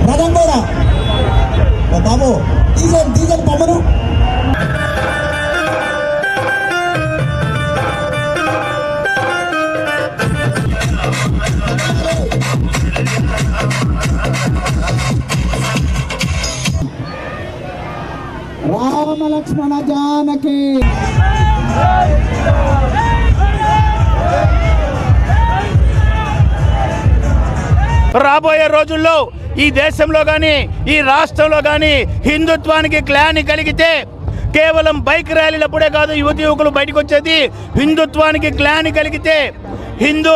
రథం కూడా బాబు diesel diesel పమ్మను Rama Lakshmana Janaki. రాబోయే రోజుల్లో ఈ దేశంలో కానీ ఈ రాష్ట్రంలో కానీ హిందుత్వానికి గ్లాని కలిగితే కేవలం బైక్ ర్యాలీలప్పుడే కాదు యువతి యువకులు బయటకు వచ్చేది. హిందుత్వానికి గ్లాని కలిగితే, హిందూ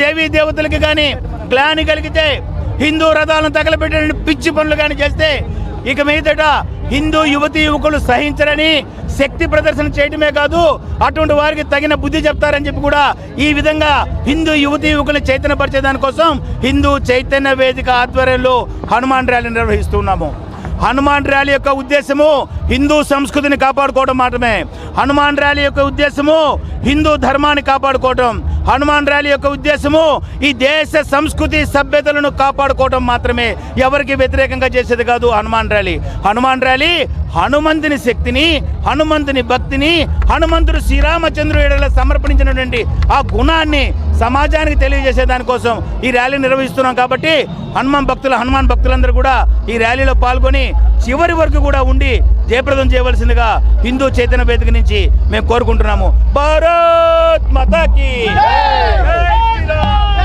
దేవీ దేవతలకి కానీ గ్లాని కలిగితే, హిందూ రథాలను తగలబెట్టే పిచ్చి పనులు కానీ చేస్తే ఇక మీదట హిందూ యువతి యువకులు సహించరని శక్తి ప్రదర్శన చేయడమే కాదు అటువంటి వారికి తగిన బుద్ధి చెప్తారని చెప్పి కూడా ఈ విధంగా హిందూ యువతి యువకులను చైతన్యపరిచే దానికోసం హిందూ చైతన్య వేదిక ఆధ్వర్యంలో హనుమాన్ ర్యాలీ నిర్వహిస్తున్నాము. హనుమాన్ ర్యాలీ యొక్క ఉద్దేశము హిందూ సంస్కృతిని కాపాడుకోవడం మాత్రమే. హనుమాన్ ర్యాలీ యొక్క ఉద్దేశము హిందూ ధర్మాన్ని కాపాడుకోవడం. హనుమాన్ ర్యాలీ యొక్క ఉద్దేశము ఈ దేశ సంస్కృతి సభ్యతలను కాపాడుకోవడం మాత్రమే. ఎవరికి వ్యతిరేకంగా చేసేది కాదు హనుమాన్ ర్యాలీ. హనుమాన్ ర్యాలీ హనుమంతుని శక్తిని, హనుమంతుని భక్తిని, హనుమంతుడు శ్రీరామచంద్రుడు సమర్పించినటువంటి ఆ గుణాన్ని సమాజానికి తెలియజేసే దానికోసం ఈ ర్యాలీ నిర్వహిస్తున్నాం. కాబట్టి హనుమాన్ భక్తులందరూ కూడా ఈ ర్యాలీలో పాల్గొని చివరి వరకు కూడా ఉండి జయప్రదం చేయవలసిందిగా హిందూ చైతన్య వేదిక నుంచి మేము కోరుకుంటున్నాము. భారత్ మాతా కీ జై.